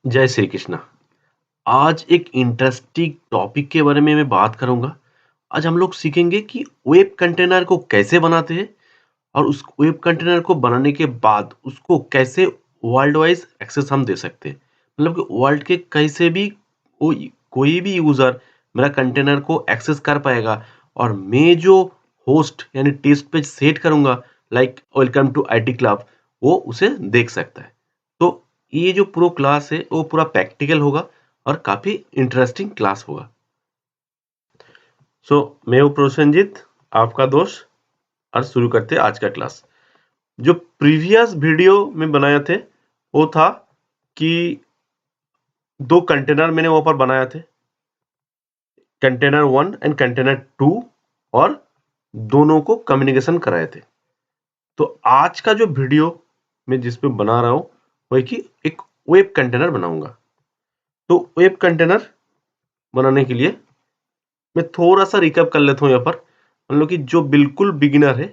जय श्री कृष्णा। आज एक इंटरेस्टिंग टॉपिक के बारे में मैं बात करूंगा। आज हम लोग सीखेंगे कि वेब कंटेनर को कैसे बनाते हैं और उस वेब कंटेनर को बनाने के बाद उसको कैसे वर्ल्ड वाइज एक्सेस हम दे सकते हैं। मतलब कि वर्ल्ड के कहीं से भी कोई भी यूजर मेरा कंटेनर को एक्सेस कर पाएगा और मैं जो होस्ट यानी टेस्ट पेज सेट करूंगा, like welcome to IT club, वो उसे देख सकता है। तो ये जो प्रो क्लास है वो पूरा प्रैक्टिकल होगा और काफी इंटरेस्टिंग क्लास होगा। मैं हूं प्रोसेनजीत, आपका दोस्त। और शुरू करते हैं आज का क्लास। जो प्रीवियस वीडियो में बनाए थे वो था कि दो कंटेनर मैंने वहां पर बनाए थे, कंटेनर 1 एंड कंटेनर 2, और दोनों को कम्युनिकेशन कराए थे। तो आज का जो वीडियो मैं जिस पे बना रहा हूं वही कि एक वेब कंटेनर बनाऊंगा। तो वेब कंटेनर बनाने के लिए मैं थोड़ा सा रिकैप कर लेता हूँ यहाँ पर। हम लोग की जो बिल्कुल बिगिनर है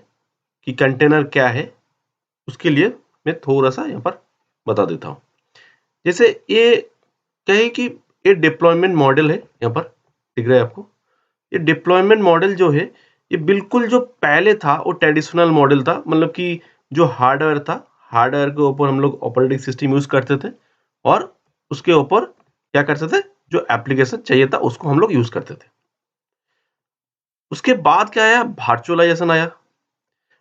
कि कंटेनर क्या है, उसके लिए मैं थोड़ा सा यहाँ पर बता देता हूँ। जैसे ये कहे कि ये डिप्लॉयमेंट मॉडल है, यहाँ पर दिख रहा है आपको। ये डिप्लॉयमेंट मॉडल जो है ये बिल्कुल जो पहले था वो ट्रेडिशनल मॉडल था। मतलब कि जो हार्डवेयर था, हार्डवेयर के ऊपर हम लोग ऑपरेटिंग सिस्टम यूज करते थे और उसके ऊपर क्या करते थे, जो एप्लीकेशन चाहिए था उसको हम लोग यूज करते थे। उसके बाद क्या आया, वर्चुअलाइजेशन आया।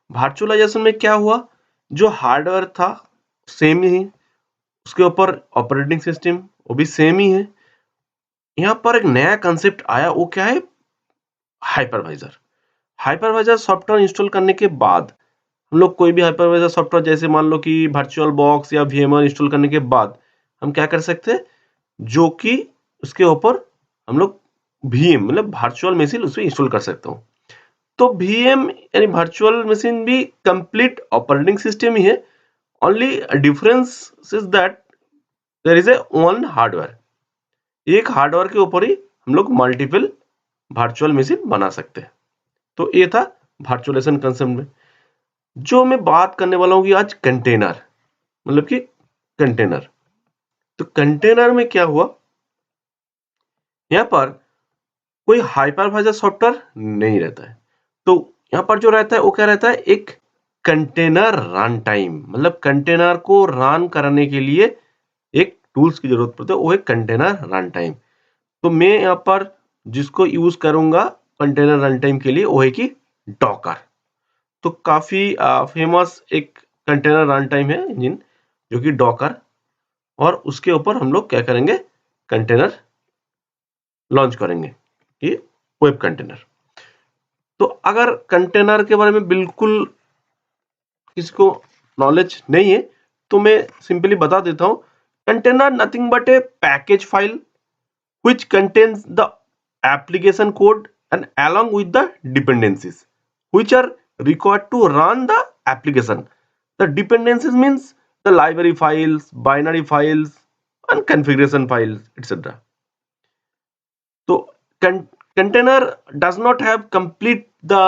वर्चुअलाइजेशन में क्या हुआ, जो हार्डवेयर था सेम ही, उसके ऊपर ऑपरेटिंग सिस्टम वो भी सेम ही है। यहाँ पर एक नया कंसेप्ट आया, वो क्या है, हाइपरवाइजर। हाइपरवाइजर सॉफ्टवेयर इंस्टॉल करने के बाद हम लोग कोई भी हाइपरवाइजर सॉफ्टवेयर, जैसे मान लो कि वर्चुअल बॉक्स या वीएमआर इंस्टॉल करने के बाद हम क्या कर सकते हैं, जो कि उसके ऊपर हम लोग वीएम मतलब वर्चुअल मशीन उसमें इंस्टॉल कर सकते हो। तो वीएम यानी वर्चुअल मशीन भी कंप्लीट ऑपरेटिंग सिस्टम ही है। Only difference is that there is a one hardware. एक हार्डवेयर के ऊपर ही हम लोग मल्टीपल वर्चुअल मशीन बना सकते हैं। तो ये था वर्चुअलाइजेशन कंसेप्ट में। जो मैं बात करने वाला हूँ कि आज कंटेनर, मतलब कि कंटेनर। तो कंटेनर में क्या हुआ, यहाँ पर कोई हाइपरवाइजर सॉफ्टवेयर नहीं रहता है। तो यहाँ पर जो रहता है वो क्या रहता है, एक कंटेनर रन टाइम। मतलब कंटेनर को रन करने के लिए एक टूल्स की जरूरत पड़ती है, वो है कंटेनर रन टाइम। तो मैं यहाँ पर जिसको यूज करूंगा कंटेनर रन टाइम के लिए वो है कि डॉकर। तो काफी फेमस एक कंटेनर रन टाइम है इंजन, जो कि डॉकर। और उसके ऊपर हम लोग क्या करेंगे, कंटेनर लॉन्च करेंगे, ये वेब कंटेनर। तो अगर कंटेनर के बारे में बिल्कुल किसी को नॉलेज नहीं है तो मैं सिंपली बता देता हूं। Container nothing but A package file which contains the application code and along with the dependencies which are required to run the application. The dependencies means the library files, binary files, and configuration files, etc. So container does not have complete the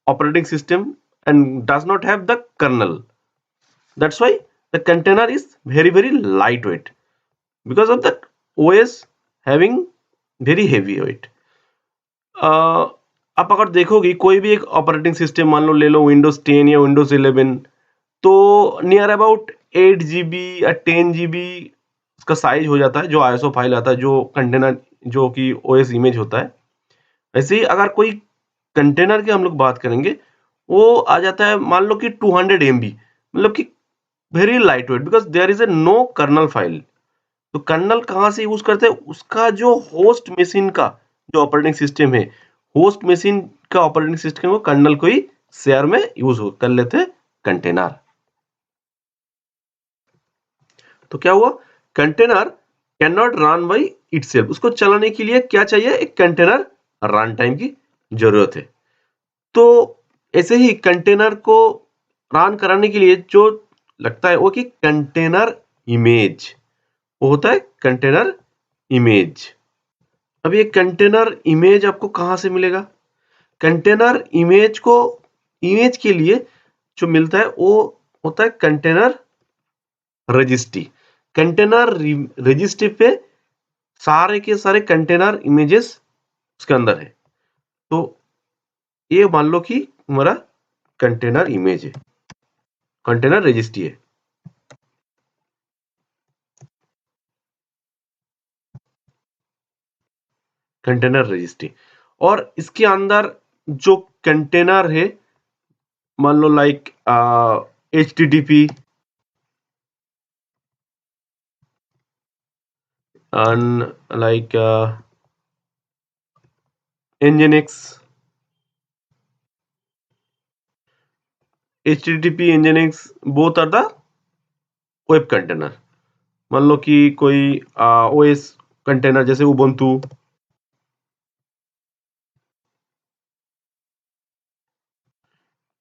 operating system and does not have the kernel. That's why the container is very lightweight, because of that OS having very heavy weight. आप अगर देखोगे कोई भी एक operating system मान लो, ले लो Windows 10 या Windows 11, तो नियर अबाउट 8 GB या 10 GB उसका साइज हो जाता है, जो आईएसओ फाइल आता है, जो कंटेनर जो कि ओएस इमेज होता है। ऐसे ही अगर कोई कंटेनर की हम लोग बात करेंगे, वो आ जाता है मान लो कि 200 MB, मतलब कि very light weight, because there is a no kernel file. तो कर्नल कहाँ से यूज करते हैं, उसका जो होस्ट मशीन का जो ऑपरेटिंग सिस्टम है, होस्ट मशीन का ऑपरेटिंग सिस्टम को कर्नल को ही शेयर में यूज कर लेते हैं कंटेनर। तो क्या हुआ, container can not run by itself. उसको चलाने के लिए क्या चाहिए, एक कंटेनर रन टाइम की जरूरत है। तो ऐसे ही कंटेनर को रन कराने के लिए जो लगता है वो कि कंटेनर इमेज, वो होता है कंटेनर इमेज। अब ये कंटेनर इमेज आपको कहां से मिलेगा, कंटेनर इमेज को, इमेज के लिए जो मिलता है वो होता है कंटेनर रजिस्ट्री। कंटेनर रजिस्ट्री पे सारे के सारे कंटेनर इमेजेस उसके अंदर है। तो ये मान लो कि हमारा कंटेनर इमेज है, कंटेनर रजिस्ट्री है। कंटेनर रजिस्ट्री और इसके अंदर जो कंटेनर है, मान लो like HTTP and like Nginx, HTTP, Nginx both are the web container। मान लो कि कोई OS कंटेनर जैसे उबुंटू,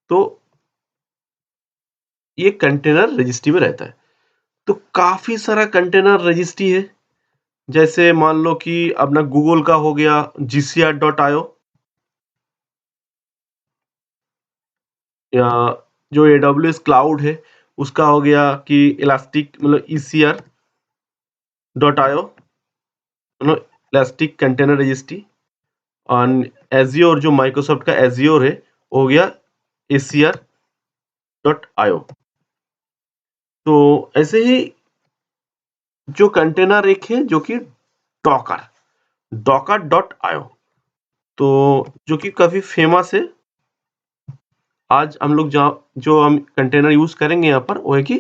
तो ये कंटेनर रजिस्ट्री में रहता है। तो काफी सारा कंटेनर रजिस्ट्री है, जैसे मान लो कि अपना गूगल का हो गया gcr.io, या जो AWS क्लाउड है उसका हो गया कि इलास्टिक मतलब ECR.io, इलास्टिक कंटेनर रजिस्ट्री। और एजियोर जो माइक्रोसॉफ्ट का एजियोर है वो हो गया ACR.io। तो ऐसे ही जो कंटेनर एक है जो कि डॉकर, docker.io, तो जो कि काफी फेमस है। आज हम लोग जो हम कंटेनर यूज करेंगे यहाँ पर वो है कि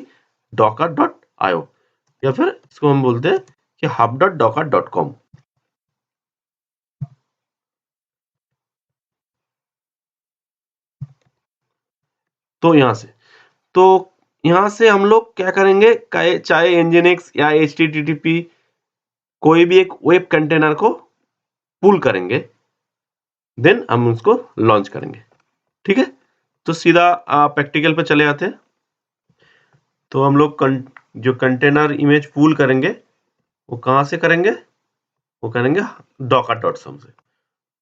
docker.io, या फिर इसको हम बोलते हैं कि hub.docker.com। तो यहाँ से हम लोग क्या करेंगे, चाहे Nginx या HTTP कोई भी एक वेब कंटेनर को पुल करेंगे, देन हम उसको लॉन्च करेंगे। ठीक है, तो सीधा प्रैक्टिकल पे चले आते हैं। तो हम लोग जो कंटेनर इमेज पुल करेंगे वो कहाँ से करेंगे, वो करेंगे docker.com से।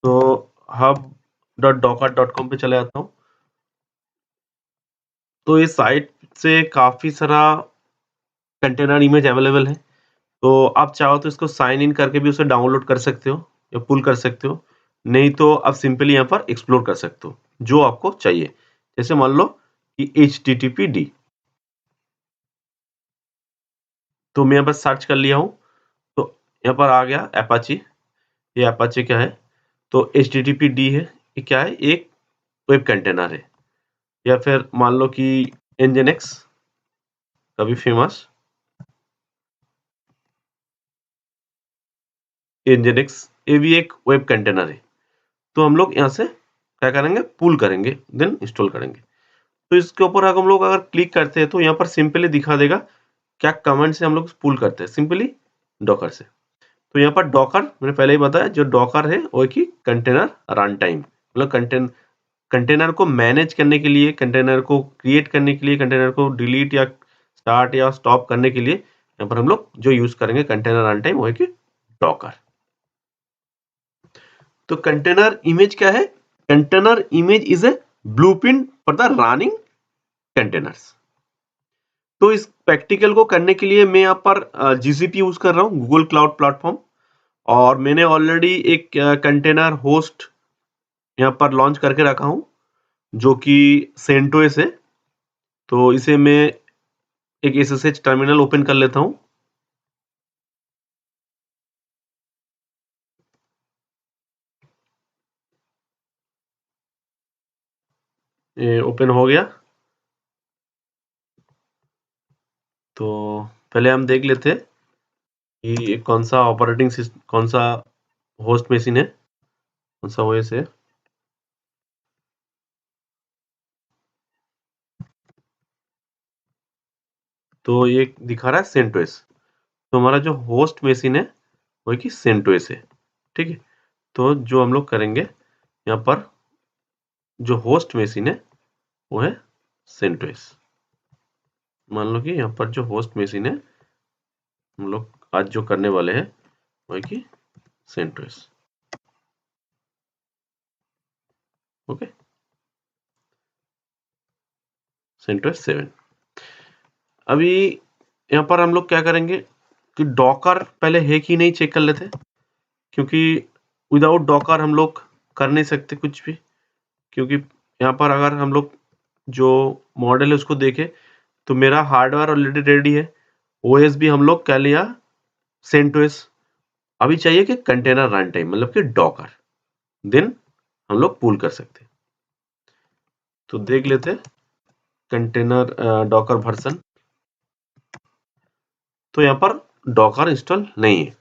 तो hub.docker.com पे चले आता हूँ। तो इस साइट से काफी सारा कंटेनर इमेज अवेलेबल है। तो आप चाहो तो इसको साइन इन करके भी उसे डाउनलोड कर सकते हो या पुल कर सकते हो, नहीं तो आप सिंपली यहाँ पर एक्सप्लोर कर सकते हो जो आपको चाहिए। जैसे मान लो कि HTTPD, तो मैं यहाँ पर सर्च कर लिया हूँ, तो यहाँ पर आ गया अपाची। ये अपाची क्या है, तो HTTPD है, ये क्या है, एक वेब कंटेनर है। या फिर मान लो कि Nginx, काफी फेमस Nginx, ये भी एक वेब कंटेनर है। तो हम लोग यहाँ से क्या करेंगे, पुल करेंगे, देन इंस्टॉल करेंगे। तो इसके ऊपर अगर हम लोग क्लिक करते हैं तो यहाँ पर सिंपली दिखा देगा क्या कमांड से हम लोग पुल करते हैं, सिंपली डॉकर से। तो यहाँ पर डॉकर मैंने पहले ही बताया, जो डॉकर है वो की कंटेनर रन टाइम, मतलब कंटेनर को मैनेज करने के लिए, कंटेनर को क्रिएट करने के लिए, कंटेनर को डिलीट या स्टार्ट या स्टॉप करने के लिए यहाँ पर हम लोग जो यूज करेंगे कंटेनर रन टाइम वो है कि डॉकर। तो कंटेनर इमेज क्या है, container image is a blueprint for the running containers. तो इस प्रैक्टिकल को करने के लिए मैं यहाँ पर GCP यूज कर रहा हूँ, गूगल क्लाउड प्लेटफॉर्म। और मैंने ऑलरेडी एक कंटेनर होस्ट यहाँ पर लॉन्च करके रखा हूँ जो कि सेंटोस है। तो इसे मैं एक SSH टर्मिनल ओपन कर लेता हूँ। ये ओपन हो गया। तो पहले हम देख लेते हैं कि ये कौन सा ऑपरेटिंग सिस्टम, कौन सा होस्ट मशीन है, कौन सा OS है। तो ये दिखा रहा है सेंटोस। तो हमारा जो होस्ट मशीन है वो है कि सेंटोस है। ठीक है, तो जो हम लोग करेंगे यहाँ पर, जो होस्ट मशीन है वो है सेंटोस। मान लो कि यहाँ पर जो होस्ट मशीन है हम लोग आज जो करने वाले हैं वो है कि सेंटोस। Okay, CentOS 7। अभी यहाँ पर हम लोग क्या करेंगे कि डॉकर पहले है कि नहीं चेक कर लेते, क्योंकि विदाउट डॉकर हम लोग कर नहीं सकते कुछ भी। क्योंकि यहाँ पर अगर हम लोग जो मॉडल है उसको देखें तो मेरा हार्डवेयर ऑलरेडी रेडी है, ओएस भी हम लोग क्या लिया, सेंटोस। अभी चाहिए कि कंटेनर रन टाइम मतलब कि डॉकर, देन हम लोग पुल कर सकते। तो देख लेते कंटेनर डॉकर वर्जन। तो यहाँ पर डॉकर इंस्टॉल नहीं है,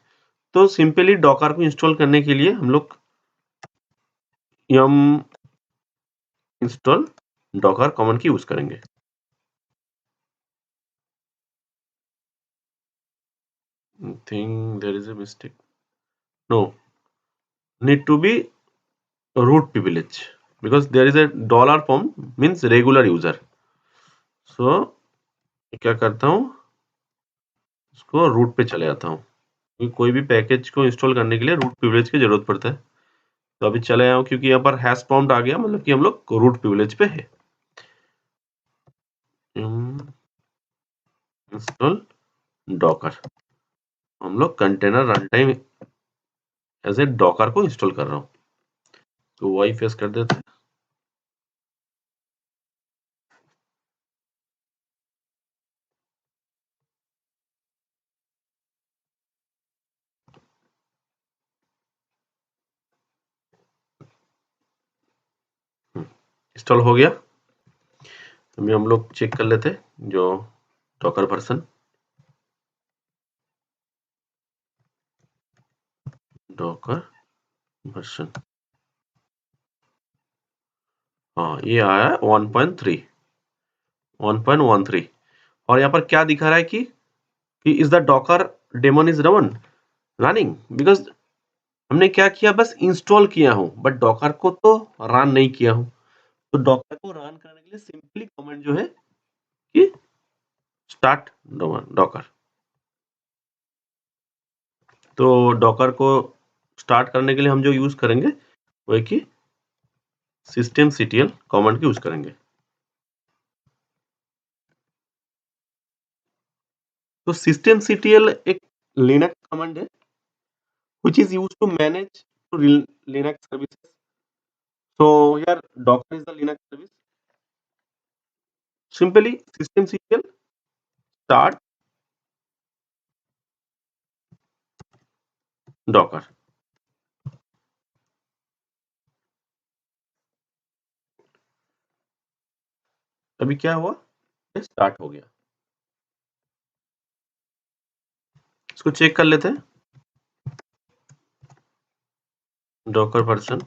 तो सिंपली डॉकर को इंस्टॉल करने के लिए हम लोग यम इंस्टॉल डॉकर कमांड की यूज करेंगे। think there is a mistake. No, need to be root privilege because there is a dollar form means regular user. So क्या करता हूँ, उसको रूट पे चले जाता हूँ, क्योंकि कोई भी पैकेज को इंस्टॉल करने के लिए रूट प्रिविलेज की जरूरत पड़ता है। तो अभी चले आया हूँ क्योंकि यहाँ पर हैश प्रॉम्प्ट आ गया, मतलब कि हम लोग रूट प्रिविलेज पे है। इंस्टॉल डॉकर, हम लोग container run time as a Docker को इंस्टॉल कर रहा हूँ, तो वाई फेस कर देते हैं। इंस्टॉल हो गया। अभी हम लोग चेक कर लेते जो डॉकर वर्जन, डॉकर वर्जन, हाँ ये आया 1.3 1.13। और यहाँ पर क्या दिखा रहा है कि is the Docker daemon is running, because हमने क्या किया, बस इंस्टॉल किया हूं बट डॉकर को तो रन नहीं किया हूं। तो डॉकर को रन करने के लिए सिंपली कमांड जो है कि स्टार्ट डॉकर। तो डॉकर को स्टार्ट करने के लिए हम जो यूज करेंगे वो है कि systemctl कमांड की यूज करेंगे। तो systemctl एक लिनक्स कमांड है which is used to manage to Linux services. So here Docker is the Linux service. Simply systemctl start Docker। अभी क्या हुआ, स्टार्ट हो गया। इसको चेक कर लेते हैं। डॉकर वर्जन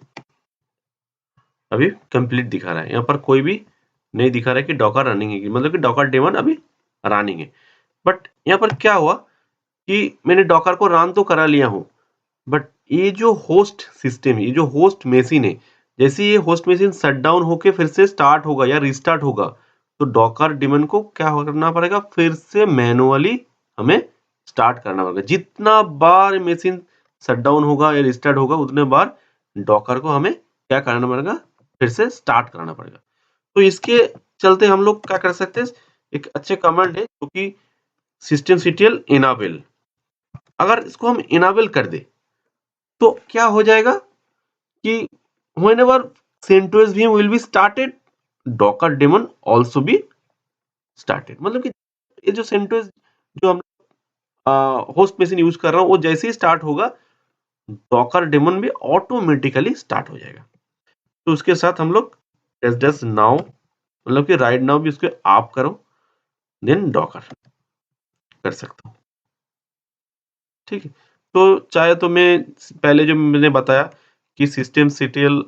अभी कंप्लीट दिखा रहा है, यहाँ पर कोई भी नहीं दिखा रहा है कि डॉकर रनिंग है, मतलब कि डॉकर डेमन अभी रनिंग है। बट यहाँ पर क्या हुआ कि मैंने डॉकर को रन तो करा लिया हूं, बट ये जो होस्ट सिस्टम है, ये जो होस्ट मशीन है, जैसे ये होस्ट मशीन शट डाउन होके फिर से स्टार्ट होगा या रिस्टार्ट होगा, तो डॉकर डेमन को क्या करना पड़ेगा, फिर से मैनुअली हमें स्टार्ट करना पड़ेगा। जितना बार मशीन शट डाउन होगा या रिस्टार्ट होगा उतने बार डॉकर को हमें क्या करना पड़ेगा, फिर से स्टार्ट कराना पड़ेगा। तो इसके चलते हम लोग क्या कर सकते हैं, एक अच्छे कमांड है जो कि systemctl enable, अगर इसको हम इनेबल कर दे तो क्या हो जाएगा कि whenever CentOS VM will be started, Docker daemon also be started। मतलब कि ये जो CentOS जो हम होस्ट मशीन यूज कर रहा हूं वो जैसे ही स्टार्ट होगा Docker daemon भी ऑटोमेटिकली स्टार्ट हो जाएगा। तो उसके साथ हम लोग डैश नाउ मतलब कि राइट नाउ भी उसको आप करो, देन डॉकर कर सकता हूँ। ठीक है, तो चाहे तो मैं पहले जो मैंने बताया कि systemctl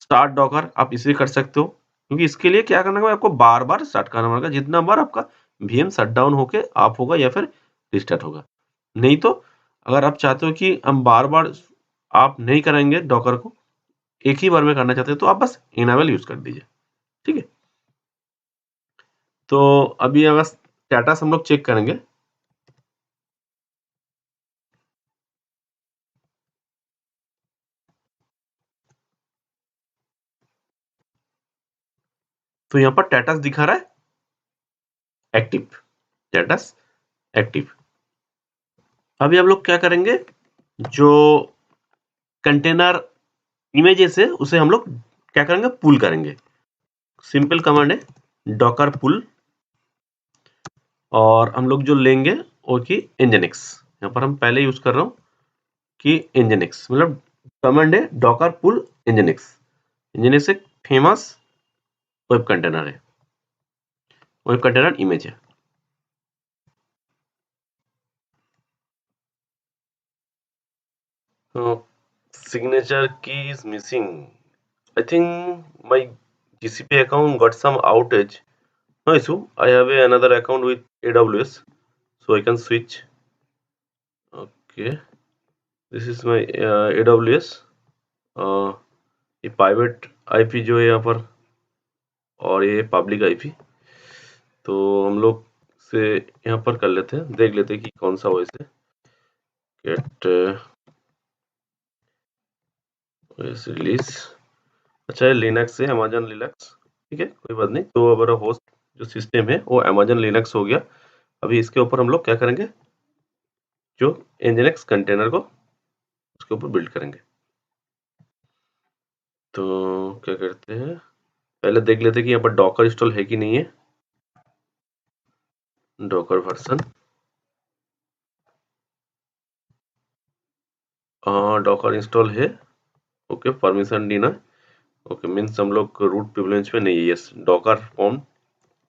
स्टार्ट डॉकर आप इसे कर सकते हो, क्योंकि इसके लिए क्या करना है, आपको बार बार स्टार्ट करना पड़ेगा, जितना बार आपका VM शट डाउन होके ऑफ होगा या फिर रिस्टार्ट होगा। नहीं तो अगर आप चाहते हो कि हम बार बार आप नहीं करेंगे डॉकर को, एक ही बार में करना चाहते हो, तो आप बस इनेबल यूज कर दीजिए। ठीक है, तो अभी अगर स्टेटस हम लोग चेक करेंगे तो यहाँ पर स्टेटस दिखा रहा है एक्टिव। Status active. अभी हम लोग क्या करेंगे, जो कंटेनर इमेजेस है उसे हम लोग क्या करेंगे, पुल करेंगे। सिंपल कमांड है डॉकर पुल, और हम लोग जो लेंगे वो कि nginx। यहाँ पर हम पहले यूज कर रहा हूँ कि nginx, मतलब कमांड है डॉकर पुल nginx। nginx एक फेमस वेब कंटेनर है, वेब कंटेनर इमेज है। Signature key is missing. I think my GCP account got some outage. No issue. I have another account with AWS, so I can switch. Okay, this is my AWS. ये private IP जो है यहाँ पर, और ये public IP. तो हम लोग से यहाँ पर कर लेते हैं, देख लेते हैं कि कौन सा वॉइस है। गेट वॉइस रिलीज, अच्छा है लिनक्स है, अमेजन लिनक्स, ठीक है कोई बात नहीं। तो हमारा होस्ट जो सिस्टम है वो अमेजन लिनक्स हो गया। अभी इसके ऊपर हम लोग क्या करेंगे, जो nginx कंटेनर को उसके ऊपर बिल्ड करेंगे। तो क्या करते हैं, पहले देख लेते हैं कि यहाँ पर डॉकर इंस्टॉल है कि नहीं है। डॉकर वर्जन, डॉकर इंस्टॉल है। ओके, परमिशन देना। ओके, मीन्स हम लोग रूट प्रिविलेज पे नहीं है। यस, डॉकर फॉर्म,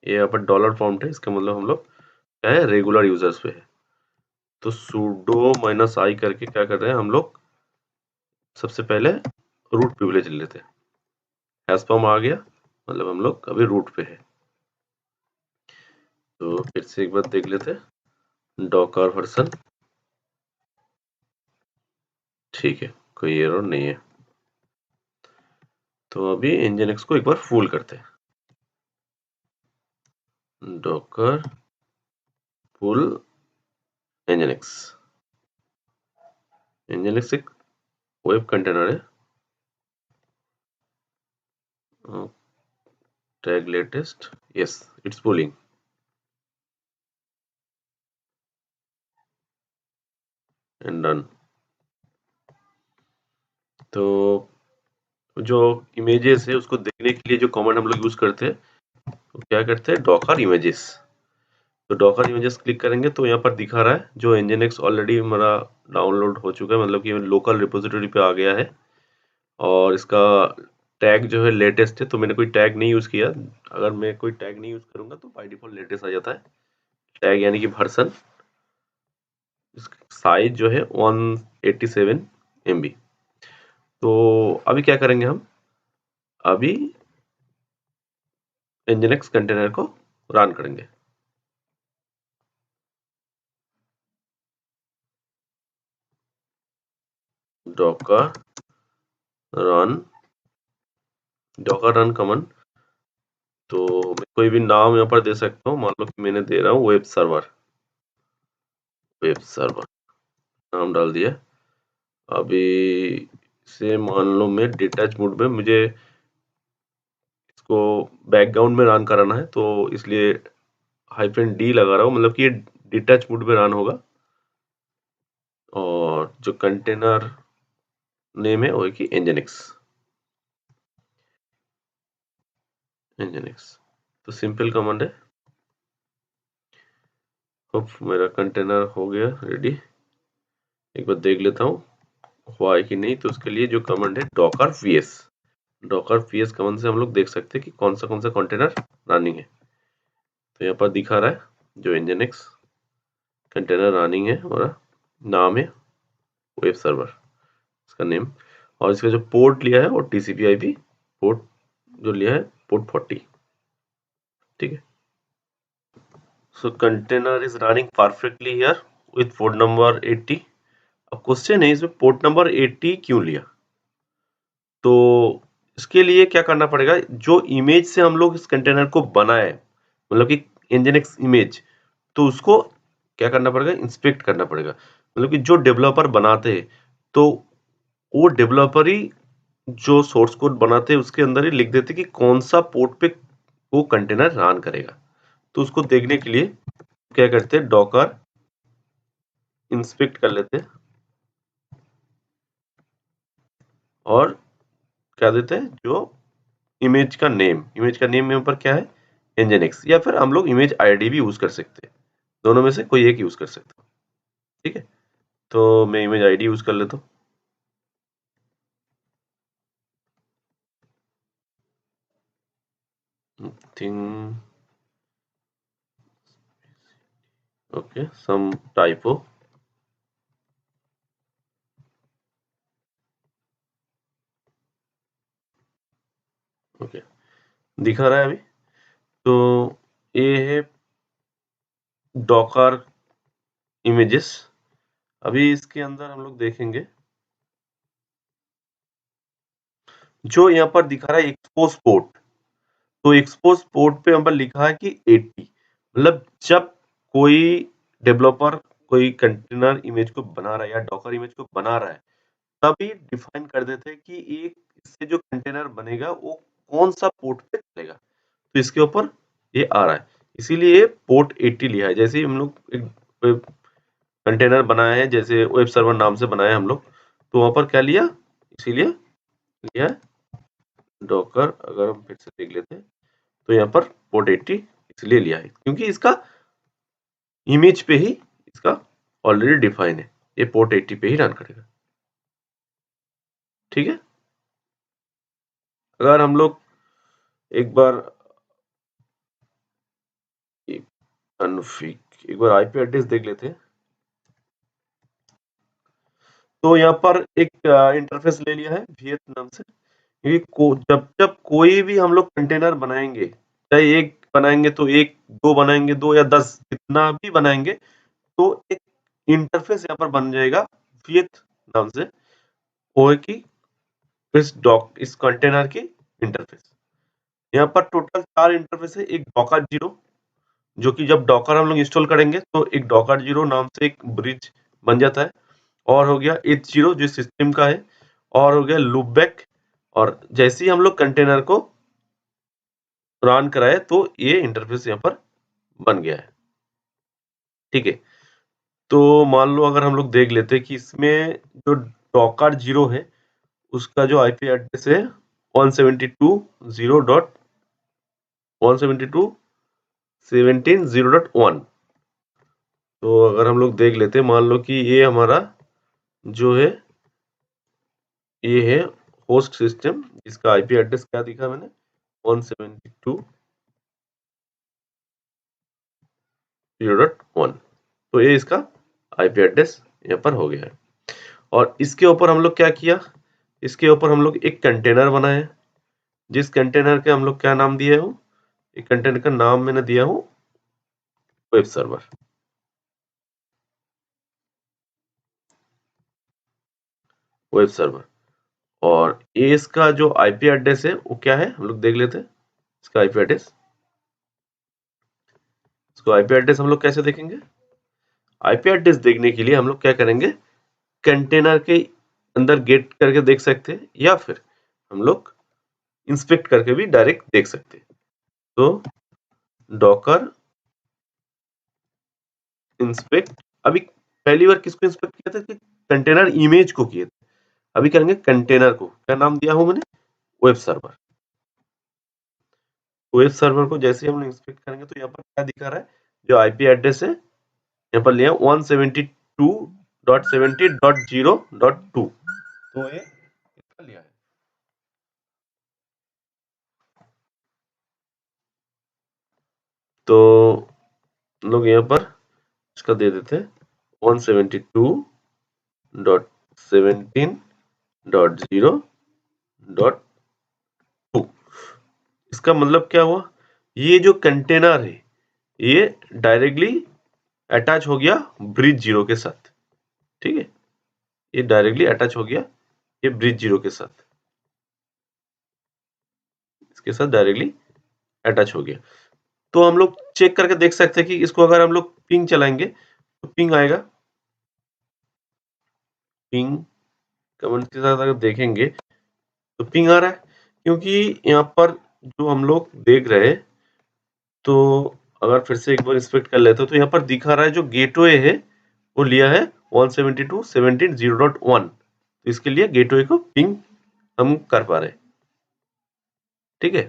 ये यहाँ पर डॉलर फॉर्म है, इसका मतलब हम लोग क्या है, रेगुलर यूजर्स पे है। तो sudo -i करके क्या कर रहे हैं हम लोग, सबसे पहले रूट प्रिविलेज ले लेते हैं। हैश फॉर्म आ गया, मतलब हम लोग अभी रूट पे है। तो फिर से एक बार देख लेते हैं, डॉकर वर्जन, ठीक है, कोई एरर नहीं है। तो अभी nginx को एक बार फुल करते हैं, डॉकर फुल nginx। nginx एक वेब कंटेनर है। Tag latest, yes it's pulling and done. तो जो इमेजेस है उसको देखने के लिए जो कमांड हम लोग यूज करते हैं, तो क्या करते हैं, डॉकर इमेजेस। तो डॉकर इमेजेस क्लिक करेंगे तो यहाँ पर दिखा रहा है जो nginx ऑलरेडी हमारा डाउनलोड हो चुका है, मतलब कि लोकल रिपोजिटरी पे आ गया है। और इसका टैग जो है लेटेस्ट है, तो मैंने कोई टैग नहीं यूज किया। अगर मैं कोई टैग नहीं यूज करूंगा तो बाय डिफॉल्ट लेटेस्ट आ जाता है। टैग यानी कि वर्जन, साइज जो है 187 MB। तो अभी क्या करेंगे हम, अभी nginx कंटेनर को रन करेंगे। डॉकर रन कमांड, तो मैं कोई भी नाम यहाँ पर दे सकता हूँ। मान लो कि मैंने दे रहा हूँ वेब सर्वर नाम डाल दिया। अभी से मान लो मैं डिटैच मोड में, मुझे इसको बैकग्राउंड में रन कराना है, तो इसलिए -d लगा रहा हूँ, मतलब कि ये डिटैच मोड में रन होगा। और जो कंटेनर नेम है वो है कि nginx। तो सिंपल कमांड है। अब मेरा कंटेनर हो गया रेडी, एक बार देख लेता हूँ हुआ है कि नहीं। तो उसके लिए जो कमांड है डॉकर vs कमांड से हम लोग देख सकते हैं कि कौन सा कंटेनर रनिंग है। तो यहाँ पर दिखा रहा है जो nginx कंटेनर रनिंग है, हमारा नाम है वेब सर्वर, इसका नेम। और इसका जो पोर्ट लिया है वो TCP/IP पोर्ट जो लिया है, पोर्ट 40, ठीक है। So container is running perfectly here with port number 80। अब क्वेश्चन है इसमें पोर्ट नंबर 80 क्यों लिया। तो इसके लिए क्या करना पड़ेगा, जो इमेज से हम लोग इस कंटेनर को बनाए, मतलब कि nginx इमेज, तो उसको क्या करना पड़ेगा, इंस्पेक्ट करना पड़ेगा। मतलब कि जो डेवलपर बनाते हैं, तो वो डेवलपर ही जो सोर्स कोड बनाते हैं उसके अंदर ही लिख देते कि कौन सा पोर्ट पे वो कंटेनर रन करेगा। तो उसको देखने के लिए क्या करते हैं, डॉकर इंस्पेक्ट कर लेते हैं और क्या देते हैं, जो इमेज का नेम में ऊपर क्या है, nginx, या फिर हम लोग इमेज आईडी भी यूज कर सकते हैं, दोनों में से कोई एक यूज कर सकते हो। ठीक है, तो मैं इमेज आईडी यूज कर लेता हूँ। थिंग ओके, सम टाइपो, ओके, दिखा रहा है अभी। तो ये है डॉकर इमेजेस। अभी इसके अंदर हम लोग देखेंगे, जो यहाँ पर दिखा रहा है एक्सपोज पोर्ट, तो एक्सपोज पोर्ट पे यहाँ पर लिखा है कि 80, मतलब जब कोई डेवलपर कोई कंटेनर इमेज को बना रहा है या डॉकर इमेज को बना रहा है, तभी डिफाइन कर देते हैं कि एक इससे जो कंटेनर बनेगा वो कौन सा पोर्ट पे चलेगा, तो इसके ऊपर ये आ रहा है, इसीलिए पोर्ट 80 लिया है। जैसे ही हम लोग एक कंटेनर बनाया है, जैसे वेब सर्वर नाम से बनाया है हम लोग, तो वहां पर क्या लिया, इसीलिए लिया डॉकर। अगर हम फिर से देख लेते हैं तो यहाँ पर पोर्ट 80 इसलिए लिया है क्योंकि इसका इमेज पे ही इसका ऑलरेडी डिफाइन है, ये पोर्ट 80 पे ही रन करेगा। ठीक है, अगर हम लोग एक बार एक बार आईपी एड्रेस देख लेते हैं, तो यहाँ पर एक इंटरफेस ले लिया है वियतनाम से। ये जब जब कोई भी हम लोग कंटेनर बनाएंगे, चाहे एक बनाएंगे तो एक, दो बनाएंगे दो, या 10, जितना भी बनाएंगे, तो एक इंटरफेस यहाँ पर बन जाएगा वियतनाम से, वो है कि इस कंटेनर की इंटरफेस। यहाँ पर टोटल 4 इंटरफेस है। एक डॉकर जीरो, जो कि जब डॉकर हम लोग इंस्टॉल करेंगे तो एक डॉकर जीरो नाम से एक ब्रिज बन जाता है, और हो गया H0 जो सिस्टम का है, और हो गया लूपबैक, और जैसे ही हम लोग कंटेनर को रन कराए तो ये इंटरफेस यहाँ पर बन गया है। ठीक है, तो मान लो अगर हम लोग देख लेते हैं कि इसमें जो डॉकर जीरो है उसका जो आईपी एड्रेस है 172.0.172.17.0.1। तो अगर हम लोग देख लेते हैं, मान लो कि ये हमारा जो है ये है होस्ट सिस्टम, जिसका आईपी एड्रेस क्या दिखा मैंने, 172.0.1। तो ये इसका आईपी एड्रेस यहाँ पर हो गया है। और इसके ऊपर हम लोग क्या किया, इसके ऊपर हम लोग एक कंटेनर बनाए, जिस कंटेनर के हम लोग क्या नाम दिए हो, एक कंटेनर का नाम मैंने दिया हूँ वेब सर्वर। वेब सर्वर, और ये इसका जो आईपी एड्रेस है वो क्या है, हम लोग देख लेते हैं इसका आईपी एड्रेस। इसको आईपी एड्रेस हम लोग कैसे देखेंगे, आईपी एड्रेस देखने के लिए हम लोग क्या करेंगे, कंटेनर के अंदर गेट करके देख सकते हैं, या फिर हम लोग इंस्पेक्ट करके भी डायरेक्ट देख सकते हैं। तो डॉकर इंस्पेक्ट, अभी पहली बार किसको इंस्पेक्ट किया था, कि कंटेनर इमेज को किए थे, अभी करेंगे कंटेनर को, क्या नाम दिया हूं मैंने, वेब सर्वर। वेब सर्वर को जैसे हम इंस्पेक्ट करेंगे तो यहाँ पर क्या दिखा रहा है, जो आईपी एड्रेस है यहाँ पर लिया 172.70.0.2, तो ये इसका लिया है। तो लोग यहाँ पर इसका दे देते हैं 172.17.0.2। इसका मतलब क्या हुआ, ये जो कंटेनर है ये डायरेक्टली अटैच हो गया ब्रिज जीरो के साथ। ठीक है, ये डायरेक्टली अटैच हो गया ये ब्रिज जीरो के साथ, इसके साथ डायरेक्टली अटैच हो गया। तो हम लोग चेक करके देख सकते हैं कि इसको अगर हम लोग पिंग चलाएंगे तो पिंग आएगा, पिंग कमेंट के साथ अगर देखेंगे तो पिंग आ रहा है, क्योंकि यहाँ पर जो हम लोग देख रहे हैं, तो अगर फिर से एक बार इंस्पेक्ट कर लेते हो तो यहाँ पर दिखा रहा है जो गेटवे है वो लिया है 172.17.0.1, तो इसके लिए गेटवे को पिंग हम कर पा रहे हैं। ठीक है,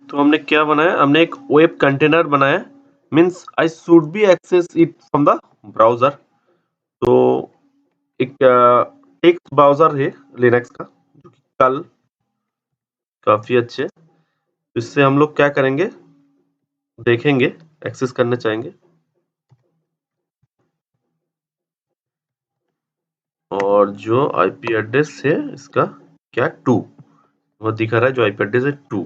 तो हमने क्या बनाया, हमने एक वेब कंटेनर बनाया, means I should be access it from the browser. तो एक टेक्स्ट ब्राउजर है लिनक्स का जो कि कल काफी अच्छे, इससे हम लोग क्या करेंगे देखेंगे, एक्सेस करना चाहेंगे। और जो आईपी एड्रेस है इसका क्या 2, वो दिखा रहा है जो आईपी एड्रेस है 2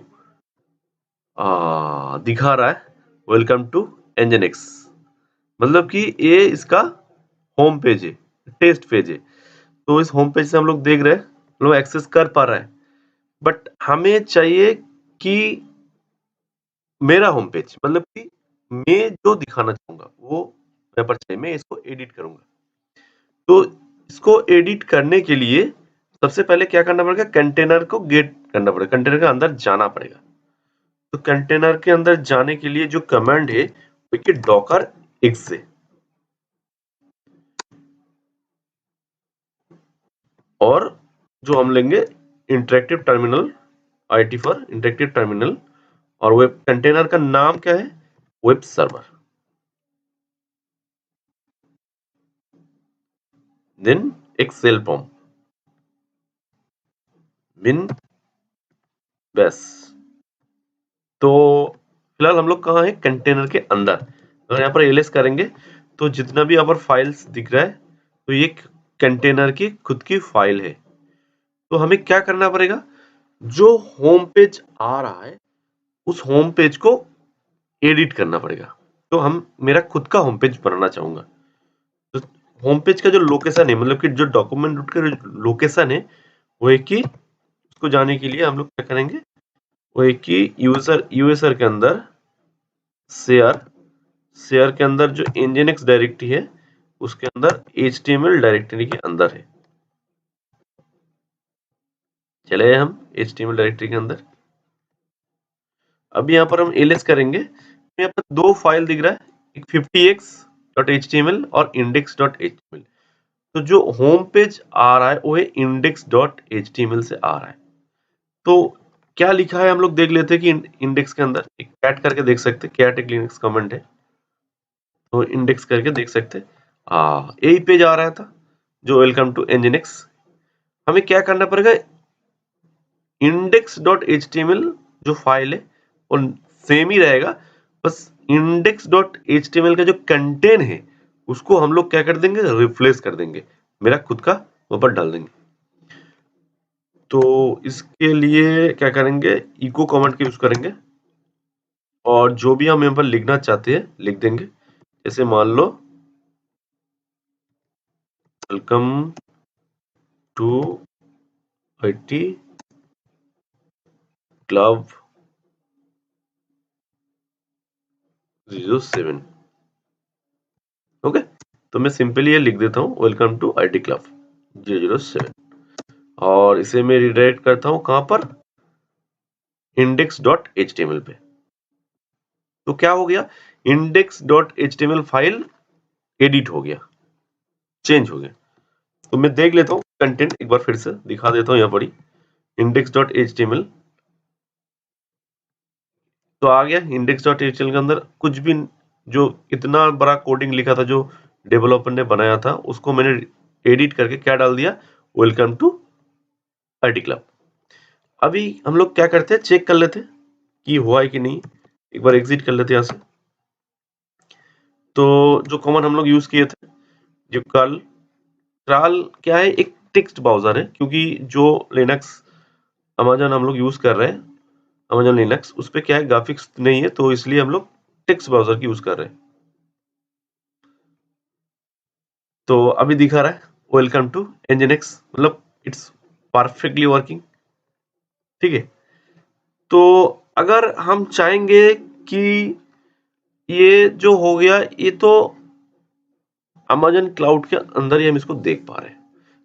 दिखा रहा है वेलकम टू एनजिनिक्स, मतलब कि ये इसका होम पेज है, टेस्ट पेज है। तो इस होम पेज से हम लोग देख रहे हैं, हम लोग एक्सेस कर पा रहे हैं, बट हमें चाहिए कि मेरा होम पेज, मतलब कि मैं जो दिखाना चाहूंगा वो यहाँ पर चाहिए, मैं इसको एडिट करूंगा। तो इसको एडिट करने के लिए सबसे पहले क्या करना पड़ेगा, कंटेनर को गेट करना पड़ेगा, कंटेनर के अंदर जाना पड़ेगा। तो कंटेनर के अंदर जाने के लिए जो कमांड है वो कि डॉकर exe, और जो हम लेंगे interactive terminal, IT for interactive terminal, और वेब कंटेनर का नाम क्या है, वेब सर्वर, देन एक सेल फॉर्म बिन बेस। तो फिलहाल हम लोग कहाँ है, कंटेनर के अंदर। अगर यहाँ पर एलएस करेंगे तो जितना भी यहाँ पर फाइल्स दिख रहा है तो ये कंटेनर की खुद की फाइल है। तो हमें क्या करना पड़ेगा, जो होम पेज आ रहा है उस होम पेज को एडिट करना पड़ेगा। तो हम मेरा खुद का होम पेज बनाना चाहूंगा, तो होम पेज का जो लोकेशन है, मतलब कि जो डॉक्यूमेंट रूट का लोकेशन है वो है कि उसको जाने के लिए हम लोग क्या करेंगे, वो है कि यूएसआर के अंदर शेयर के अंदर जो nginx डायरेक्टरी है उसके अंदर html डायरेक्टरी के अंदर है। चले हम html डायरेक्टरी के अंदर, अभी यहाँ पर हम ls करेंगे तो यहाँ पर दो फाइल दिख रहा है, एक 50x.html और index.html। तो जो होम पेज आ रहा है वो है index.html से आ रहा है। तो क्या लिखा है हम लोग देख लेते हैं कि इंडेक्स के अंदर एक कैट करके देख सकते हैं, कैट एक लिनक्स कमेंट है, तो इंडेक्स करके देख सकते हैं। यही पेज आ रहा था जो वेलकम टू एनजिनिक्स। हमें क्या करना पड़ेगा, index.html जो फाइल है वो सेम ही रहेगा, बस index.html का जो कंटेंट है उसको हम लोग क्या कर देंगे, रिप्लेस कर देंगे, मेरा खुद का ऊपर डाल देंगे। तो इसके लिए क्या करेंगे, इको कमांड का यूज करेंगे और जो भी हम यहाँ पर लिखना चाहते हैं लिख देंगे। जैसे मान लो welcome to IT club 07। Okay, तो मैं सिंपली ये लिख देता हूँ वेलकम टू आईटी क्लब 007, और इसे मैं रिडायरेक्ट करता हूँ कहां पर, index.html पे। तो क्या हो गया, index.html फाइल एडिट हो गया, चेंज हो गया। तो मैं देख लेता हूँ कंटेंट एक बार फिर से दिखा देता हूँ, यहाँ पर index.html तो आ गया। index.html के अंदर कुछ भी, जो इतना बड़ा कोडिंग लिखा था जो डेवलपर ने बनाया था उसको मैंने एडिट करके क्या डाल दिया, वेलकम टू आईटी क्लब। अभी हम लोग क्या करते हैं, चेक कर लेते हैं कि हुआ है कि नहीं, एक बार एग्जिट कर लेते हैं यहाँ से। तो जो कमांड हम लोग यूज किए थे, जो ट्राल क्या है, एक टेक्स्ट ब्राउजर है, क्योंकि जो लिनक्स अमेजन हम लोग यूज कर रहे हैं, अमेजन लिनक्स, उस पे क्या है ग्राफिक्स नहीं है, तो इसलिए हम लोग टेक्स्ट ब्राउजर की यूज कर रहे हैं। तो अभी दिखा रहा है वेलकम टू एनजिनिक्स, मतलब इट्स परफेक्टली वर्किंग। ठीक है, तो अगर हम चाहेंगे कि ये जो हो गया ये तो अमेजन क्लाउड के अंदर ही हम इसको देख पा रहे हैं,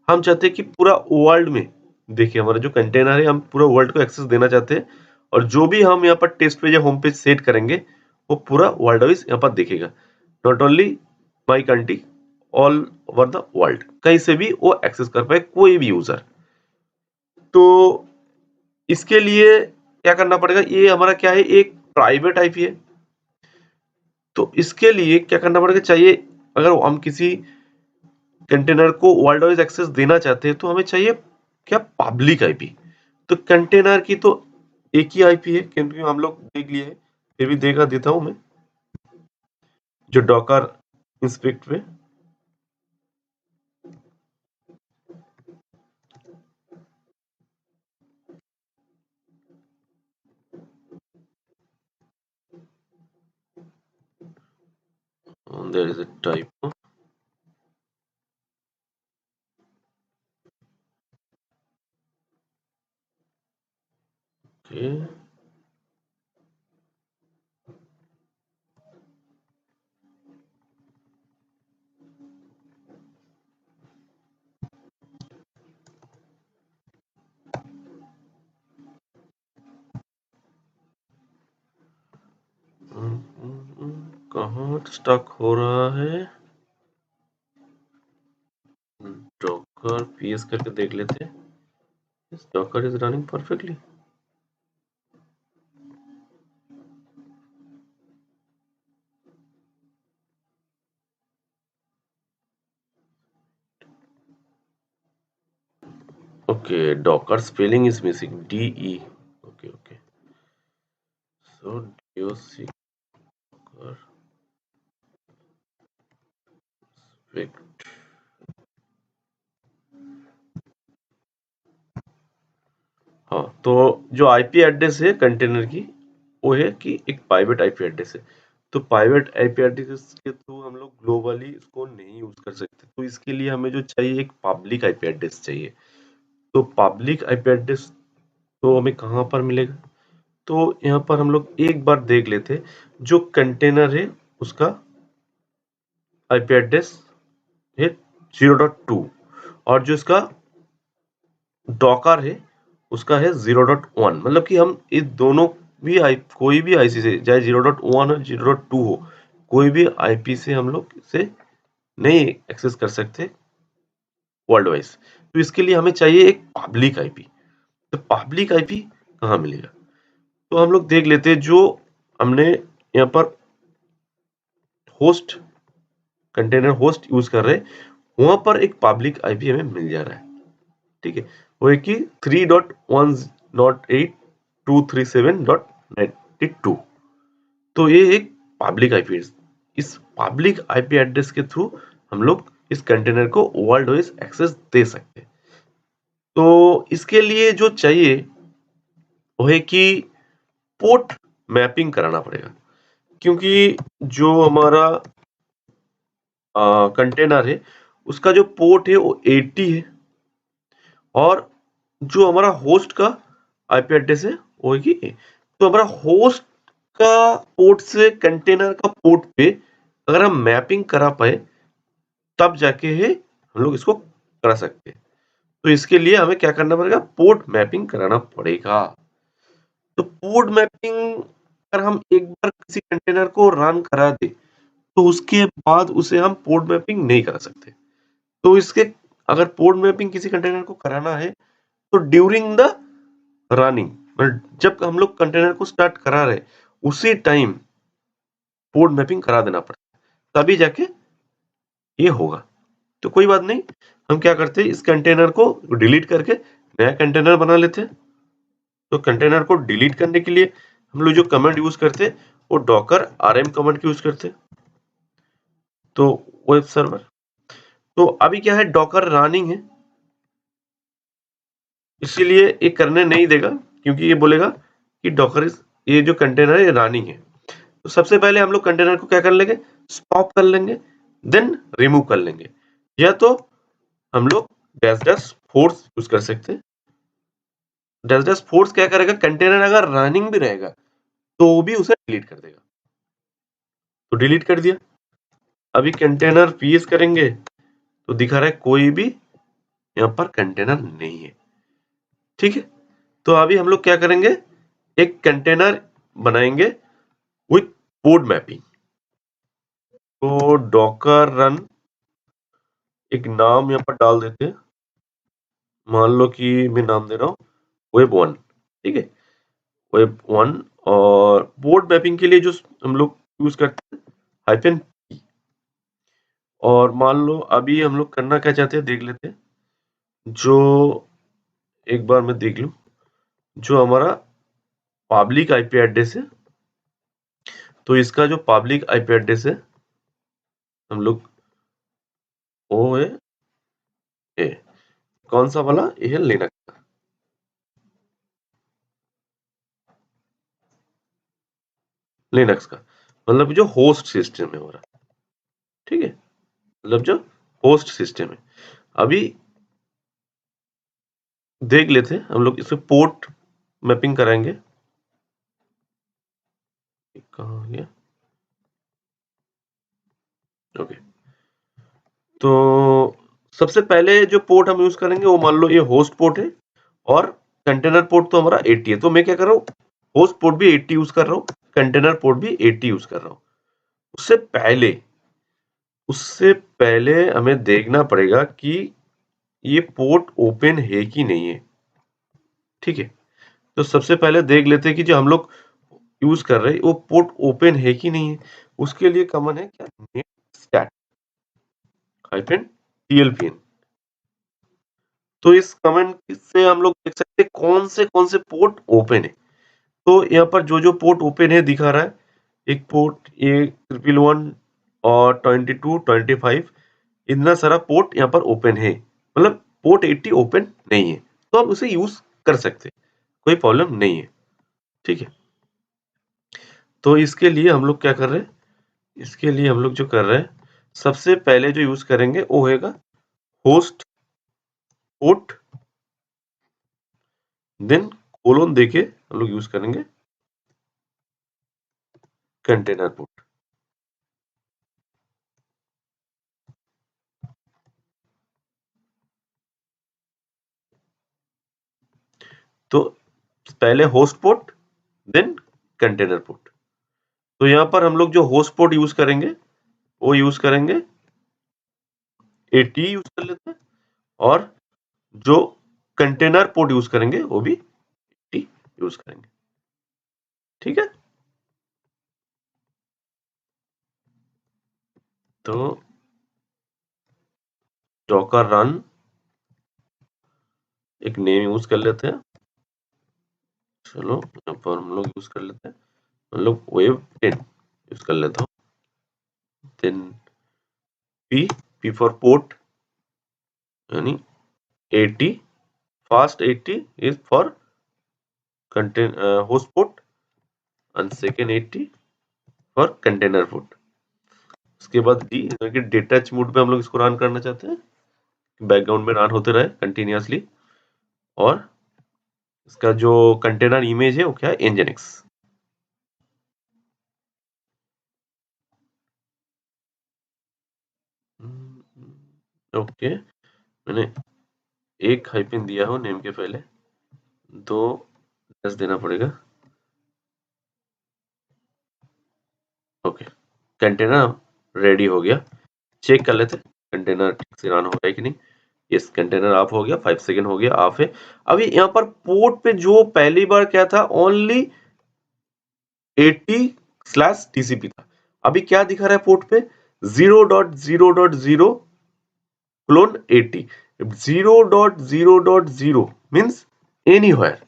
हम चाहते हैं कि पूरा वर्ल्ड में देखिए, हमारा जो कंटेनर है हम पूरा वर्ल्ड को एक्सेस देना चाहते हैं, और जो भी हम यहाँ पर टेस्ट पेज या होम पेज सेट करेंगे वो पूरा वर्ल्ड वाइज यहाँ पर दिखेगा, not only my country, all over the world, कहीं से भी वो एक्सेस कर पाए कोई भी यूजर। तो इसके लिए क्या करना पड़ेगा, ये हमारा क्या है, एक प्राइवेट आईपी है। तो इसके लिए क्या करना पड़ेगा, चाहिए अगर हम किसी कंटेनर को वर्ल्ड वाइज एक्सेस देना चाहते हैं तो हमें चाहिए क्या, पब्लिक आईपी। तो कंटेनर की तो एक ही आईपी है, क्योंकि हम लोग देख लिए, फिर भी देखा देता हूं मैं, जो डॉकर इंस्पेक्ट पे there is a type, okay कहाँ स्टक हो रहा है, डॉकर पीएस करके देख लेते हैं, Docker is running perfectly. Okay, Docker spelling is missing. DE. Okay, okay. So DOC Docker inspect. हाँ, तो जो आईपी एड्रेस है कंटेनर की वो है कि एक प्राइवेट आईपी एड्रेस है। तो प्राइवेट आईपी एड्रेस के थ्रू हम लोग ग्लोबली इसको नहीं यूज कर सकते, तो इसके लिए हमें जो चाहिए एक पब्लिक आईपी एड्रेस चाहिए। तो पब्लिक आईपी एड्रेस तो हमें कहाँ पर मिलेगा, तो यहाँ पर हम लोग एक बार देख लेते, जो कंटेनर है उसका आईपी एड्रेस है 0.2 और जो इसका डॉकर है उसका है 0.1, मतलब कि हम इस दोनों भी कोई भी आईसी से, चाहे 0.1 हो 0.2 हो, कोई भी आईपी से हम लोग इसे नहीं एक्सेस कर सकते वर्ल्ड वाइज। तो इसके लिए हमें चाहिए एक पब्लिक आईपी। तो पब्लिक आईपी कहाँ मिलेगा, तो हम लोग देख लेते हैं, जो हमने यहाँ पर होस्ट कंटेनर होस्ट यूज कर रहे हैं वहां पर एक पब्लिक आईपी हमें मिल जा रहा है, ठीक है, वो है कि 3.1.8.237.92। तो ये एक पब्लिक आईपी है। इस पब्लिक आईपी एड्रेस के थ्रू हम लोग इस कंटेनर को वर्ल्ड वाइज एक्सेस दे सकते हैं। तो इसके लिए जो चाहिए वो है कि पोर्ट मैपिंग कराना पड़ेगा, क्योंकि जो हमारा कंटेनर है उसका जो पोर्ट है वो 80 है और जो हमारा होस्ट का आईपी एड्रेस है वो है कि, तो हमारा होस्ट का पोर्ट से कंटेनर का पोर्ट पे अगर हम मैपिंग करा पाए तब जाके है हम लोग इसको करा सकते हैं। तो इसके लिए हमें क्या करना पड़ेगा, पोर्ट मैपिंग कराना पड़ेगा। तो पोर्ट मैपिंग अगर हम एक बार किसी कंटेनर को रन करा दे तो उसके बाद उसे हम पोर्ट मैपिंग नहीं करा सकते। तो इसके अगर पोर्ट मैपिंग किसी कंटेनर को कराना है तो ड्यूरिंग द रनिंग, जब हम लोग कंटेनर को स्टार्ट करा रहे उसी टाइम पोर्ट मैपिंग करा देना पड़ता, तभी जाके ये होगा। तो कोई बात नहीं, हम क्या करते हैं, इस कंटेनर को डिलीट करके नया कंटेनर बना लेते हैं। तो कंटेनर को डिलीट करने के लिए हम लोग जो कमांड यूज करते हैं वो डॉकर rm कमांड यूज करते हैं। तो वेब सर्वर, तो अभी क्या है, डॉकर रनिंग है इसीलिए ये करने नहीं देगा, क्योंकि ये बोलेगा कि डॉकर ये जो कंटेनर है रनिंग है। तो सबसे पहले हम लोग कंटेनर को क्या कर लेंगे, स्टॉप कर लेंगे, देन रिमूव कर लेंगे, या तो हम लोग डैश डैश फोर्स यूज कर सकते हैं। डैश डैश फोर्स क्या करेगा, कंटेनर अगर रनिंग भी रहेगा तो भी उसे डिलीट कर देगा। तो डिलीट कर दिया, अभी कंटेनर पीएस करेंगे तो दिखा रहा है कोई भी यहाँ पर कंटेनर नहीं है, ठीक है। तो अभी हम लोग क्या करेंगे, एक कंटेनर बनाएंगे विथ पोर्ट मैपिंग। तो डॉकर रन एक नाम यहाँ पर डाल देते हैं, मान लो कि मैं नाम दे रहा हूँ वेब 1, ठीक है, वेब 1। और पोर्ट मैपिंग के लिए जो हम लोग यूज करते हैं -p। और मान लो अभी हम लोग करना क्या चाहते हैं देख लेते हैं। जो एक बार मैं देख लूं, जो हमारा पब्लिक आईपी एड्रेस है, तो इसका जो पब्लिक आईपी एड्रेस है हम लोग ओ है ए, कौन सा वाला, ये है लिनक्स का। लिनक्स का मतलब जो होस्ट सिस्टम है हमारा, ठीक है, मतलब जो होस्ट सिस्टम है। अभी देख लेते हैं हम लोग, इसे पोर्ट मैपिंग कराएंगे। कहाँ गया, ओके। तो सबसे पहले जो पोर्ट हम यूज करेंगे वो मान लो ये होस्ट पोर्ट है, और कंटेनर पोर्ट तो हमारा 80 है। तो मैं क्या कर रहा हूँ, होस्ट पोर्ट भी 80 यूज कर रहा हूँ, कंटेनर पोर्ट भी 80 यूज कर रहा हूँ। उससे पहले हमें देखना पड़ेगा कि ये पोर्ट ओपन है कि नहीं है, ठीक है। तो सबसे पहले देख लेते हैं कि जो हम लोग यूज कर रहे हैं वो पोर्ट ओपन है कि नहीं है। उसके लिए कमांड है क्या, नेट स्टैट -tlpn। तो इस कमेंट से हम लोग देख सकते हैं कौन से पोर्ट ओपन है। तो यहाँ पर जो पोर्ट ओपन है दिखा रहा है, एक पोर्ट ये 111 और 22 25, इतना सारा पोर्ट यहाँ पर ओपन है, मतलब पोर्ट 80 ओपन नहीं है। तो हम उसे यूज कर सकते हैं, कोई प्रॉब्लम नहीं है, ठीक है। तो इसके लिए हम लोग क्या कर रहे हैं, इसके लिए हम लोग जो कर रहे हैं, सबसे पहले जो यूज करेंगे वो होगा होस्ट पोर्ट, देन कोलोन देके हम लोग यूज करेंगे कंटेनर पोर्ट। तो पहले host port then container port. तो यहाँ पर हम लोग जो होस्ट पोर्ट यूज करेंगे वो यूज करेंगे 80 यूज कर लेते हैं, और जो कंटेनर पोर्ट यूज करेंगे वो भी 80 यूज करेंगे, ठीक है। तो डॉकर रन एक नेम यूज कर लेते हैं, चलो यहाँ पर हम लोग यूज कर लेते हैं, मतलब वेब 10 यूज कर लेता हूँ। देन पी फॉर पोर्ट, यानी 80, first 80 is for contain host port, and second 80 for container port. उसके बाद डी कि डिटैच मोड पे हम लोग इसको रन करना चाहते हैं, बैकग्राउंड में रन होते रहे कंटिन्यूअसली। और इसका जो कंटेनर इमेज है वो क्या है, nginx। ओके, मैंने एक हाइफन दिया हो नेम के पहले, 2 एस देना पड़ेगा। ओके, कंटेनर रेडी हो गया। चेक कर लेते कंटेनर ठीक से रन हो रहा है कि नहीं। यस, कंटेनर ऑफ हो गया, 5 सेकेंड हो गया ऑफ है। अभी यहाँ पर पोर्ट पे जो पहली बार क्या था, ओनली 80/TCP था। अभी क्या दिखा रहा है पोर्ट पे, 0.0.0 क्लोन 80। 0.0.0 मीन्स एनीवेयर,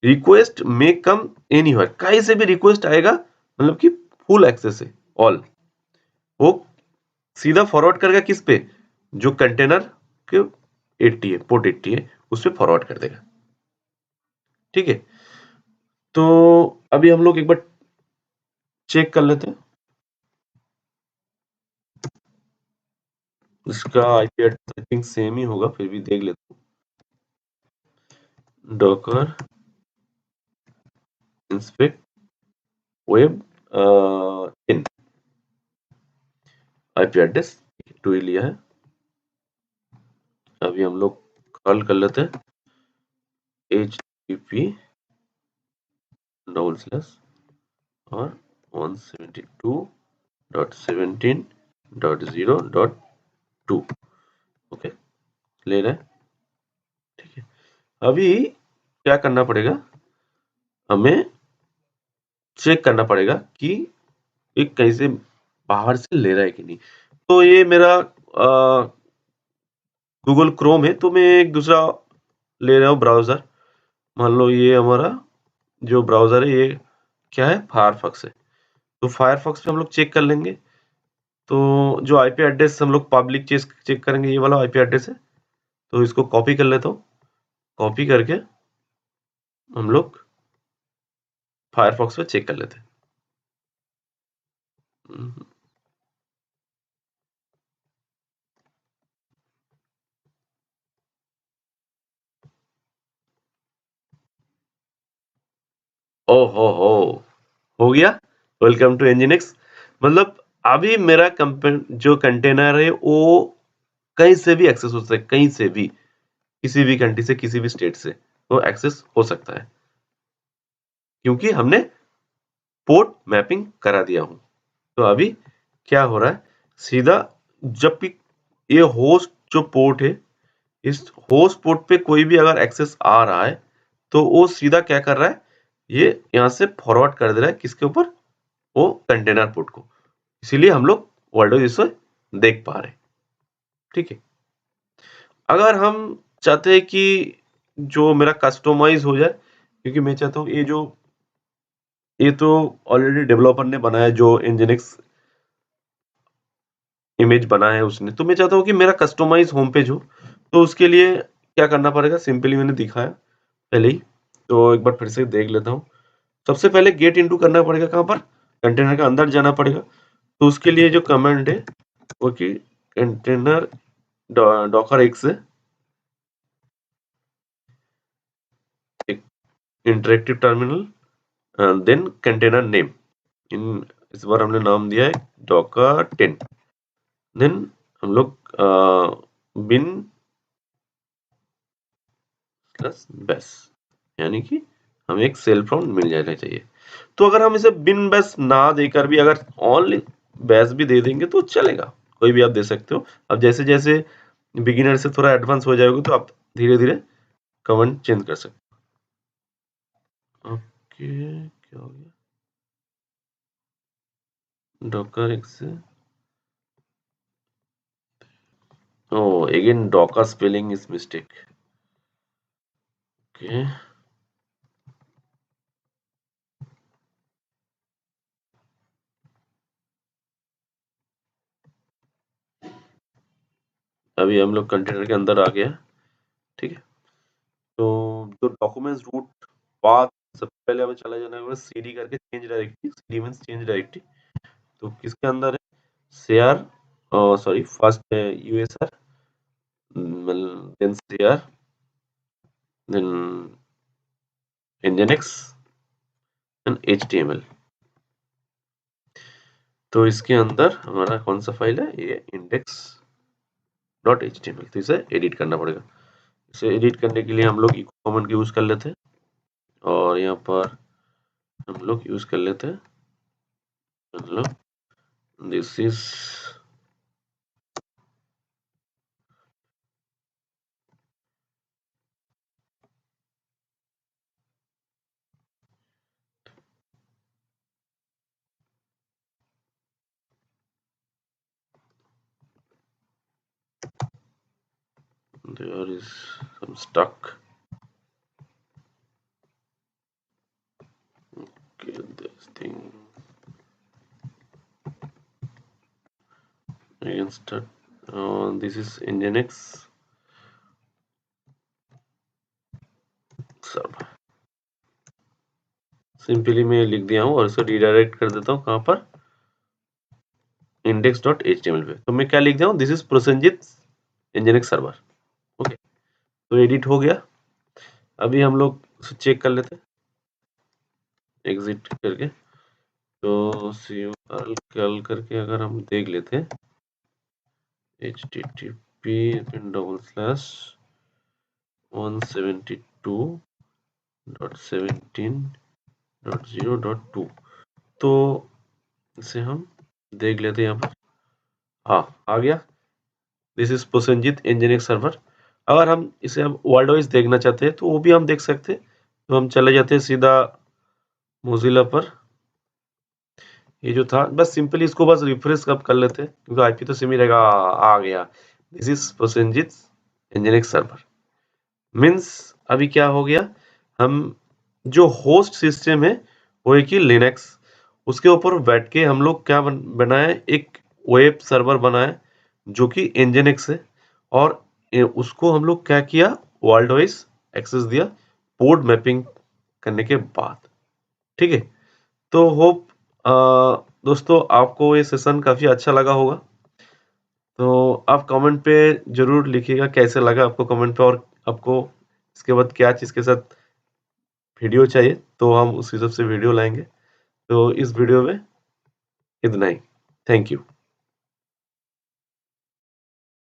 रिक्वेस्ट मे कम एनीवेयर, कहीं से भी रिक्वेस्ट आएगा, मतलब कि फुल एक्सेस है ऑल, वो सीधा फॉरवर्ड करेगा किस पे, जो कंटेनर के 80 है, पोर्ट 80 है, उस पे फॉरवर्ड कर देगा, ठीक है। तो अभी हम लोग एक बार चेक कर लेते हैं, इसका IP address I think same ही होगा, फिर भी देख लेते हैं। Docker inspect web 10 IP address 2 ही लिया है। अभी हम लोग कॉल कर लेते हैं http डबल स्लैश और 172.17.0.2 ओके ले रहे हैं। ठीक है, अभी क्या करना पड़ेगा, हमें चेक करना पड़ेगा कि ये कहीं से बाहर से ले रहा है कि नहीं। तो ये मेरा गूगल क्रोम है, तो मैं एक दूसरा ले रहा हूँ ब्राउजर। मान लो ये हमारा जो ब्राउजर है ये क्या है, फायरफॉक्स है। तो फायरफॉक्स पे हम लोग चेक कर लेंगे। तो जो आईपी एड्रेस हम लोग पब्लिक चेक करेंगे, ये वाला आईपी एड्रेस है। तो इसको कॉपी कर लेता हूँ, कॉपी करके हम लोग फायरफॉक्स पे चेक कर लेते हैं। ओहो हो गया। Welcome to nginx. मतलब अभी मेरा जो कंटेनर है वो कहीं से भी एक्सेस हो सकता है, कहीं से भी, किसी भी कंट्री से, किसी भी स्टेट से वो एक्सेस हो सकता है, क्योंकि हमने पोर्ट मैपिंग करा दिया हूं। तो अभी क्या हो रहा है, सीधा जब भी ये होस्ट जो पोर्ट है, इस होस्ट पोर्ट पे कोई भी अगर एक्सेस आ रहा है तो वो सीधा क्या कर रहा है, ये यहां से फॉरवर्ड कर दे रहा है किसके ऊपर, वो कंटेनर पोर्ट को। इसीलिए हम लोग वर्ल्ड इसे देख पा रहे हैं। ठीक है, अगर हम चाहते हैं कि जो मेरा कस्टमाइज हो जाए, क्योंकि मैं चाहता हूँ ये तो ऑलरेडी डेवलपर ने बनाया, जो एनजीनिक्स इमेज बनाया है उसने, तो मैं चाहता हूँ कि मेरा कस्टमाइज होम पेज हो। तो उसके लिए क्या करना पड़ेगा, सिंपली मैंने दिखाया पहले ही, तो एक बार फिर से देख लेता हूँ। सबसे पहले गेट इनटू करना पड़ेगा, कहाँ पर, कंटेनर के अंदर जाना पड़ेगा। तो उसके लिए जो कमांड है वो कि container docker x interactive terminal then container name, इन इस बार हमने नाम दिया है डॉकर 10। देन हम लोग बिन प्लस बेस, यानी कि हमें एक सेल फाउंड मिल जाना चाहिए। तो अगर हम इसे बिन बेस ना देकर भी अगर ओनली बेस भी दे देंगे तो चलेगा, कोई भी आप दे सकते हो। अब जैसे जैसे बिगिनर से थोड़ा एडवांस हो जाओगे तो आप धीरे धीरे कमांड चेंज कर सकते हो। ओके, क्या हो गया, Docker x, oh again docker spelling is mistake. Okay, अभी हम लोग कंटेनर के अंदर आ गया। ठीक है, तो जो डॉक्यूमेंट्स रूट पाथ, सबसे पहले हमें चला जाना है सीडी करके change directory, CD means change directory. तो किसके अंदर है, CR, sorry first USR, then CR, then nginx and HTML. तो इसके अंदर हमारा कौन सा फाइल है, ये इंडेक्स डॉट एचटीएमएल। तो इसे एडिट करना पड़ेगा। इसे एडिट करने के लिए हम लोग इको कमांड यूज कर लेते हैं, और यहाँ पर हम लोग यूज कर लेते हैं, मतलब this is there is some stuck. Okay, this thing again start. This is nginx server। Simply मैं लिख दिया हूँ और इसे रिडायरेक्ट कर देता हूँ कहाँ पर, इंडेक्स डॉट एचटीएमएल पे। तो मैं क्या लिख दिया हूँ, this is Prosenjit nginx server. Okay, तो एडिट हो गया। अभी हम लोग चेक कर लेते हैं एग्जिट करके। तो call करके अगर हम देख लेते हैं http://172.17.0.2 0.2 तो इसे हम देख लेते हैं यहाँ पर। हाँ, आ गया। This is Prasenjit nginx server. अगर हम इसे अब वर्ल्ड वाइज देखना चाहते हैं तो वो भी हम देख सकते हैं। तो हम चले जाते हैं सीधा मोजिला पर। ये जो था बस सिंपली इसको बस रिफ्रेश कब कर लेते हैं क्योंकि आईपी तो सेम ही रहेगा। आ गया। This is Prasenjit nginx server. Means अभी क्या हो गया, हम जो होस्ट सिस्टम है वो एक ही लिनक्स, उसके ऊपर बैठ के हम लोग क्या बनाए, एक वेब सर्वर बनाए जो कि nginx है। और उसको हम लोग क्या किया, वर्ल्ड वाइज एक्सेस दिया पोर्ट मैपिंग करने के बाद। ठीक है, तो होप दोस्तों आपको ये सेशन काफी अच्छा लगा होगा। तो आप कमेंट पे जरूर लिखिएगा कैसे लगा आपको कमेंट पे, और आपको इसके बाद क्या चीज के साथ वीडियो चाहिए तो हम उस हिसाब से वीडियो लाएंगे। तो इस वीडियो में इतना ही। Thank you.